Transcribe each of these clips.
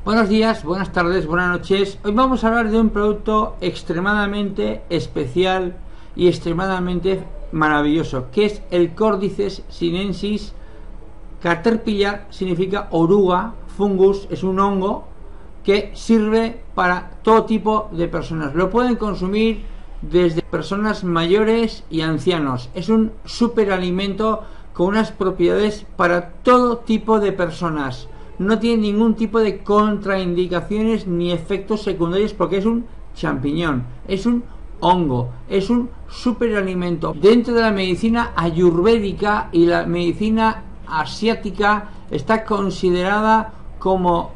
Buenos días, buenas tardes, buenas noches. Hoy vamos a hablar de un producto extremadamente especial y extremadamente maravilloso, que es el Cordyceps sinensis. Caterpillar significa oruga, fungus es un hongo que sirve para todo tipo de personas. Lo pueden consumir desde personas mayores y ancianos. Es un superalimento con unas propiedades para todo tipo de personas. No tiene ningún tipo de contraindicaciones ni efectos secundarios porque es un champiñón, es un hongo, es un superalimento. Dentro de la medicina ayurvédica y la medicina asiática está considerada como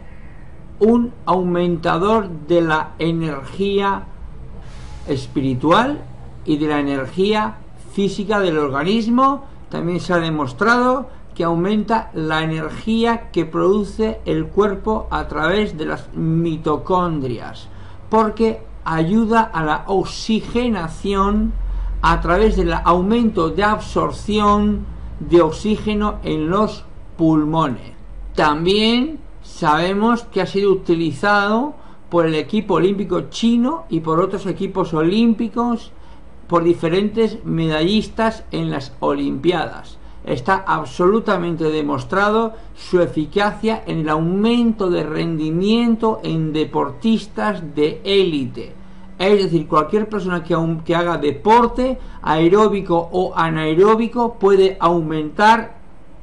un aumentador de la energía espiritual y de la energía física del organismo. También se ha demostrado que aumenta la energía que produce el cuerpo a través de las mitocondrias, porque ayuda a la oxigenación a través del aumento de absorción de oxígeno en los pulmones. También sabemos que ha sido utilizado por el equipo olímpico chino y por otros equipos olímpicos, por diferentes medallistas en las Olimpiadas. Está absolutamente demostrado su eficacia en el aumento de rendimiento en deportistas de élite. Es decir, cualquier persona que haga deporte aeróbico o anaeróbico puede aumentar,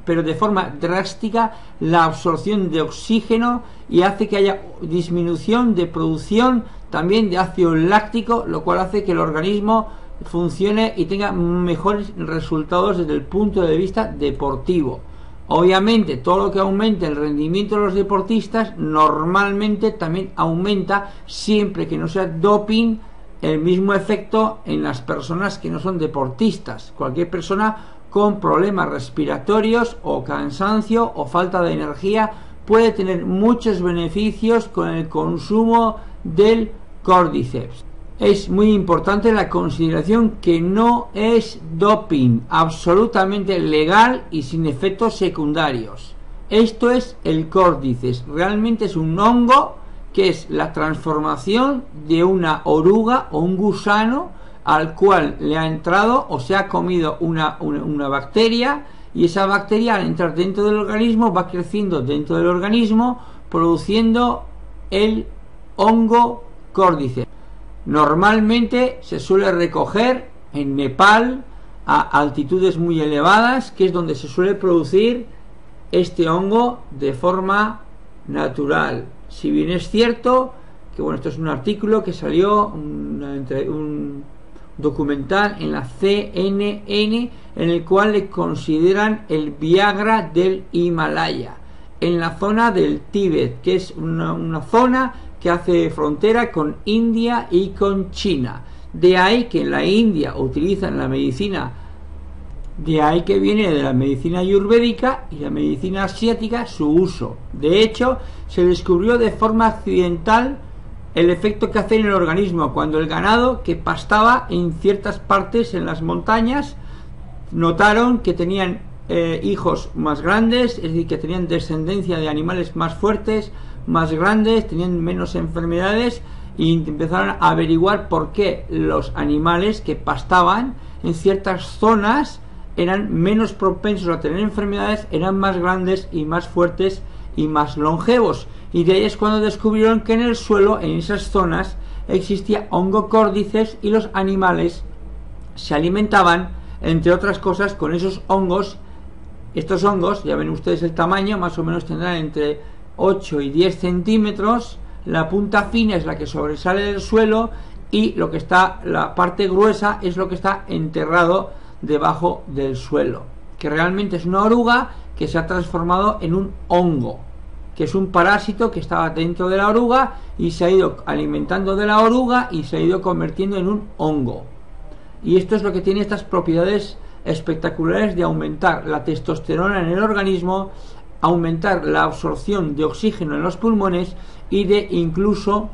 pero de forma drástica, la absorción de oxígeno y hace que haya disminución de producción también de ácido láctico, lo cual hace que el organismo funcione y tenga mejores resultados desde el punto de vista deportivo. Obviamente todo lo que aumente el rendimiento de los deportistas normalmente también aumenta, siempre que no sea doping, el mismo efecto en las personas que no son deportistas. Cualquier persona con problemas respiratorios o cansancio o falta de energía puede tener muchos beneficios con el consumo del Cordyceps. Es muy importante la consideración que no es doping, absolutamente legal y sin efectos secundarios. Esto es el Cordyceps, realmente es un hongo que es la transformación de una oruga o un gusano al cual le ha entrado o se ha comido una bacteria, y esa bacteria al entrar dentro del organismo va creciendo dentro del organismo produciendo el hongo Cordyceps. Normalmente se suele recoger en Nepal a altitudes muy elevadas, que es donde se suele producir este hongo de forma natural. Si bien es cierto que, bueno, esto es un artículo que salió, un documental en la CNN, en el cual le consideran el Viagra del Himalaya, en la zona del Tíbet, que es una zona que hace frontera con India y con China. De ahí que en la India utilizan la medicina, de ahí que viene de la medicina ayurvédica y la medicina asiática su uso. De hecho, se descubrió de forma accidental el efecto que hace en el organismo cuando el ganado que pastaba en ciertas partes en las montañas notaron que tenían hijos más grandes, es decir, que tenían descendencia de animales más fuertes, más grandes, tenían menos enfermedades, y empezaron a averiguar por qué los animales que pastaban en ciertas zonas eran menos propensos a tener enfermedades, eran más grandes y más fuertes y más longevos. Y de ahí es cuando descubrieron que en el suelo, en esas zonas, existía hongo Cordyceps, y los animales se alimentaban, entre otras cosas, con esos hongos. Estos hongos, ya ven ustedes el tamaño, más o menos tendrán entre 8 y 10 centímetros. La punta fina es la que sobresale del suelo, y lo que está, la parte gruesa, es lo que está enterrado debajo del suelo, que realmente es una oruga que se ha transformado en un hongo, que es un parásito que estaba dentro de la oruga y se ha ido alimentando de la oruga y se ha ido convirtiendo en un hongo. Y esto es lo que tiene estas propiedades espectaculares de aumentar la testosterona en el organismo, aumentar la absorción de oxígeno en los pulmones, y de incluso,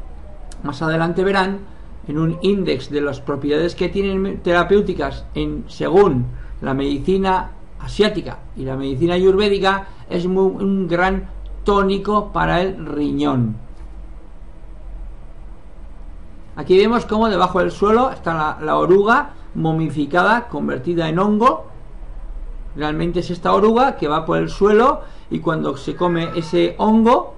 más adelante verán, en un índice de las propiedades que tienen terapéuticas según la medicina asiática y la medicina ayurvédica, es un gran tónico para el riñón. Aquí vemos cómo debajo del suelo está la oruga momificada, convertida en hongo. Realmente es esta oruga que va por el suelo, y cuando se come ese hongo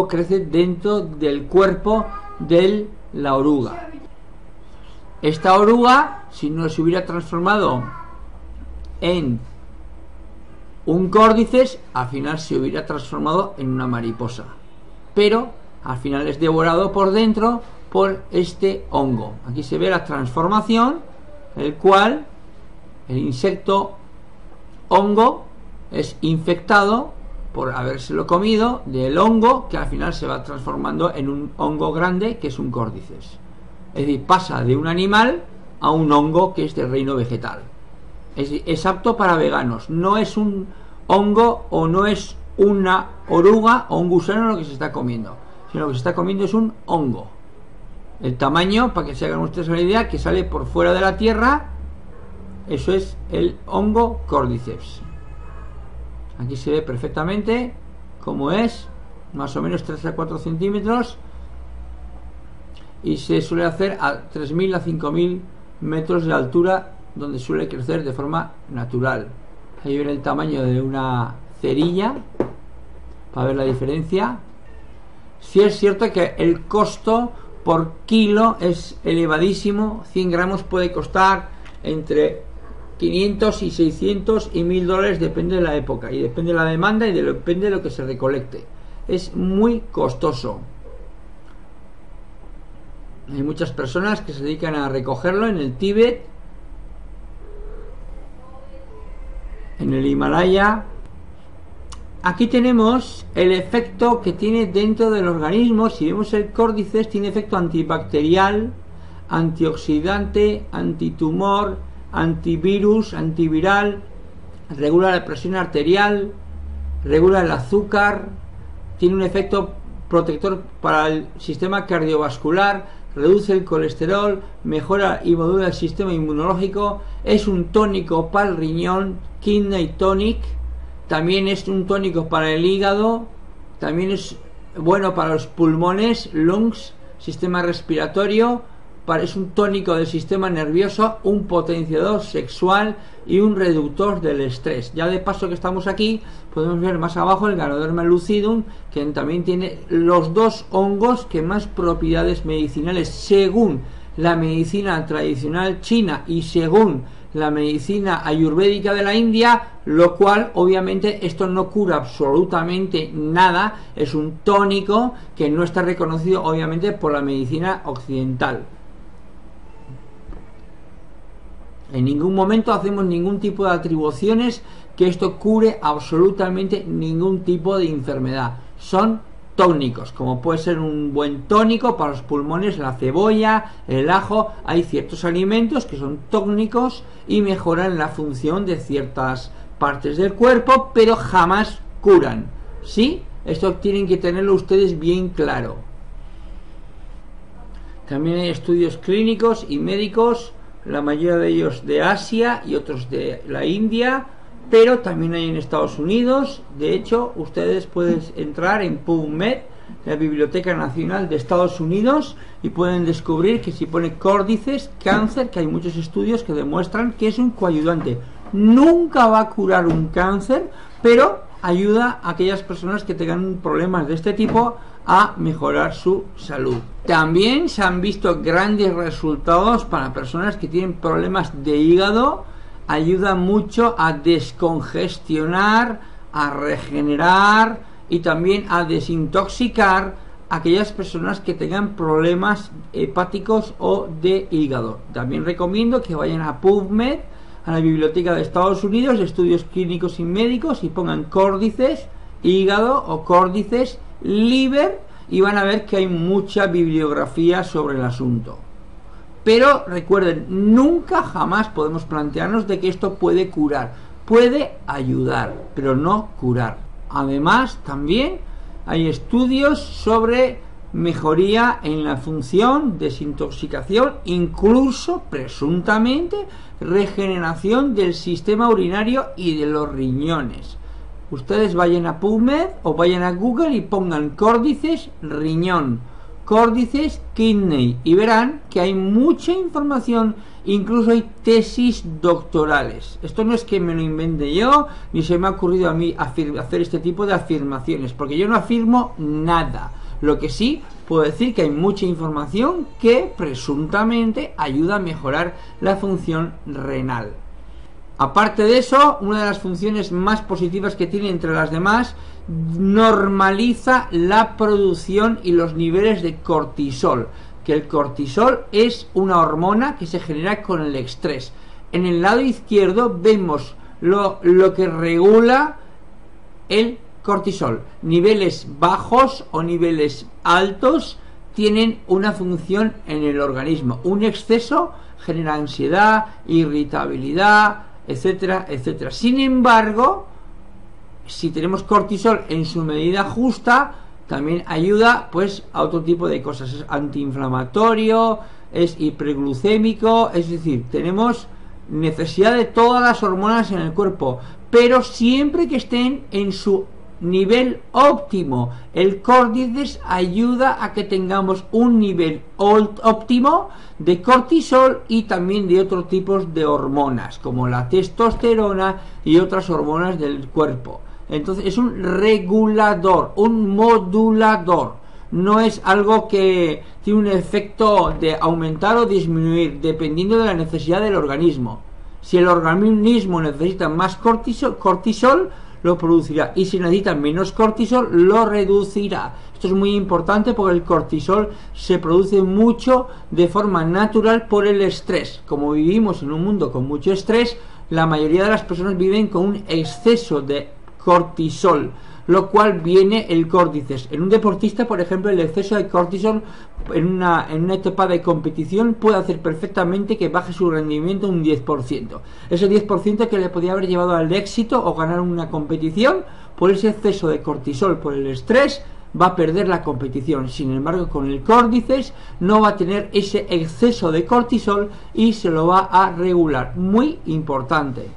crece dentro del cuerpo de la oruga. Esta oruga, si no se hubiera transformado en un córdices, al final se hubiera transformado en una mariposa, pero al final es devorado por dentro por este hongo. Aquí se ve la transformación, el cual el insecto hongo es infectado por habérselo comido del hongo, que al final se va transformando en un hongo grande, que es un córdices. Es decir, pasa de un animal a un hongo que es del reino vegetal. Es apto para veganos. No es un hongo o no es una oruga o un gusano lo que se está comiendo, sino lo que se está comiendo es un hongo. El tamaño, para que se hagan ustedes una idea, que sale por fuera de la tierra, eso es el hongo córdiceps. Aquí se ve perfectamente cómo es, más o menos 3 a 4 centímetros, y se suele hacer a 3.000 a 5.000 metros de altura, donde suele crecer de forma natural. Ahí ven el tamaño de una cerilla para ver la diferencia. Sí es cierto que el costo por kilo es elevadísimo. 100 gramos puede costar entre 500 y 600 y $1.000, depende de la época y depende de la demanda y depende de lo que se recolecte. Es muy costoso. Hay muchas personas que se dedican a recogerlo en el Tíbet, en el Himalaya. Aquí tenemos el efecto que tiene dentro del organismo. Si vemos el córdices, tiene efecto antibacterial, antioxidante, antitumor, antivirus, antiviral, regula la presión arterial, regula el azúcar, tiene un efecto protector para el sistema cardiovascular, reduce el colesterol, mejora y modula el sistema inmunológico, es un tónico para el riñón, kidney tonic, también es un tónico para el hígado, también es bueno para los pulmones, lungs, sistema respiratorio, es un tónico del sistema nervioso, un potenciador sexual y un reductor del estrés. Ya de paso que estamos aquí, podemos ver más abajo el Ganoderma lucidum, que también tiene los dos hongos que más propiedades medicinales, según la medicina tradicional china y según la medicina ayurvédica de la India, lo cual obviamente esto no cura absolutamente nada, es un tónico que no está reconocido obviamente por la medicina occidental. En ningún momento hacemos ningún tipo de atribuciones que esto cure absolutamente ningún tipo de enfermedad. Son tónicos, como puede ser un buen tónico para los pulmones, la cebolla, el ajo. Hay ciertos alimentos que son tónicos y mejoran la función de ciertas partes del cuerpo, pero jamás curan. ¿Sí? Esto tienen que tenerlo ustedes bien claro. También hay estudios clínicos y médicos, la mayoría de ellos de Asia y otros de la India, pero también hay en Estados Unidos. De hecho, ustedes pueden entrar en PubMed, la Biblioteca Nacional de Estados Unidos, y pueden descubrir que si pone córdices, cáncer, que hay muchos estudios que demuestran que es un coayudante. Nunca va a curar un cáncer, pero ayuda a aquellas personas que tengan problemas de este tipo a mejorar su salud. También se han visto grandes resultados para personas que tienen problemas de hígado. Ayuda mucho a descongestionar, a regenerar y también a desintoxicar a aquellas personas que tengan problemas hepáticos o de hígado. También recomiendo que vayan a PubMed, a la Biblioteca de Estados Unidos, estudios clínicos y médicos, y pongan córdices hígado o córdices liver, y van a ver que hay mucha bibliografía sobre el asunto. Pero recuerden, nunca jamás podemos plantearnos de que esto puede curar. Puede ayudar, pero no curar. Además, también hay estudios sobre mejoría en la función, desintoxicación, incluso presuntamente regeneración del sistema urinario y de los riñones. Ustedes vayan a PubMed o vayan a Google y pongan córdices riñón Córdices kidney y verán que hay mucha información, incluso hay tesis doctorales. Esto no es que me lo invente yo, ni se me ha ocurrido a mí hacer este tipo de afirmaciones, porque yo no afirmo nada. Lo que sí puedo decir que hay mucha información que presuntamente ayuda a mejorar la función renal. Aparte de eso, una de las funciones más positivas que tiene entre las demás, normaliza la producción y los niveles de cortisol, que el cortisol es una hormona que se genera con el estrés. En el lado izquierdo vemos lo que regula el cortisol. Niveles bajos o niveles altos tienen una función en el organismo. Un exceso genera ansiedad, irritabilidad, etcétera, etcétera. Sin embargo, si tenemos cortisol en su medida justa, también ayuda pues a otro tipo de cosas. Es antiinflamatorio, es hiperglucémico, es decir, tenemos necesidad de todas las hormonas en el cuerpo, pero siempre que estén en su nivel óptimo. El córdices ayuda a que tengamos un nivel óptimo de cortisol y también de otros tipos de hormonas, como la testosterona y otras hormonas del cuerpo. Entonces es un regulador, un modulador. No es algo que tiene un efecto de aumentar o disminuir dependiendo de la necesidad del organismo. Si el organismo necesita más cortisol lo producirá, y si necesita menos cortisol lo reducirá. Esto es muy importante porque el cortisol se produce mucho de forma natural por el estrés. Como vivimos en un mundo con mucho estrés, la mayoría de las personas viven con un exceso de cortisol, lo cual viene el córdices. En un deportista, por ejemplo, el exceso de cortisol en una etapa de competición puede hacer perfectamente que baje su rendimiento un 10%. Ese 10% que le podría haber llevado al éxito o ganar una competición, por ese exceso de cortisol, por el estrés, va a perder la competición. Sin embargo, con el córdices no va a tener ese exceso de cortisol y se lo va a regular. Muy importante.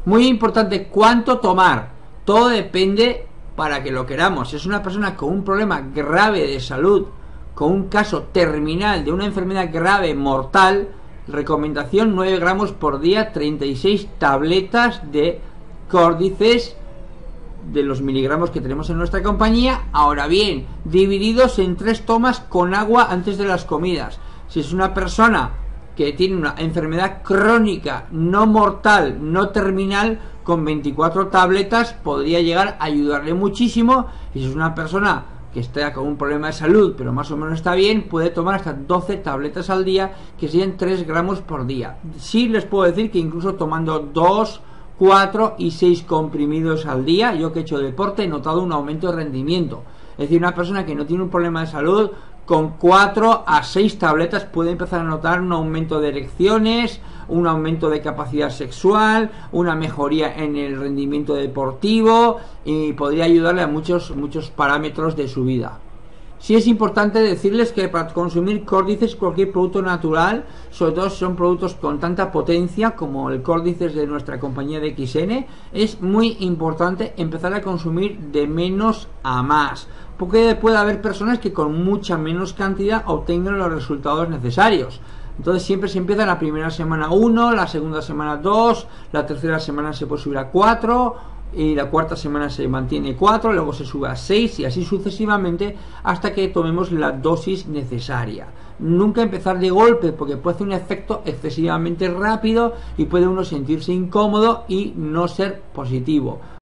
Muy importante cuánto tomar. Todo depende para que lo queramos. Si es una persona con un problema grave de salud, con un caso terminal de una enfermedad grave mortal, recomendación 9 gramos por día, 36 tabletas de córdices de los miligramos que tenemos en nuestra compañía. Ahora bien, divididos en 3 tomas con agua antes de las comidas. Si es una persona que tiene una enfermedad crónica, no mortal, no terminal, con 24 tabletas podría llegar a ayudarle muchísimo. Y si es una persona que está con un problema de salud pero más o menos está bien, puede tomar hasta 12 tabletas al día, que serían 3 gramos por día. Sí les puedo decir que incluso tomando 2, 4 y 6 comprimidos al día, yo que he hecho deporte he notado un aumento de rendimiento. Es decir, una persona que no tiene un problema de salud, con 4 a 6 tabletas puede empezar a notar un aumento de erecciones, un aumento de capacidad sexual, una mejoría en el rendimiento deportivo, y podría ayudarle a muchos parámetros de su vida. Sí es importante decirles que para consumir córdices, cualquier producto natural, sobre todo si son productos con tanta potencia como el córdices de nuestra compañía de XN, es muy importante empezar a consumir de menos a más, porque puede haber personas que con mucha menos cantidad obtengan los resultados necesarios. Entonces siempre se empieza en la primera semana 1, la segunda semana 2, la tercera semana se puede subir a 4, y la cuarta semana se mantiene 4, luego se sube a 6 y así sucesivamente hasta que tomemos la dosis necesaria. Nunca empezar de golpe, porque puede hacer un efecto excesivamente rápido y puede uno sentirse incómodo y no ser positivo.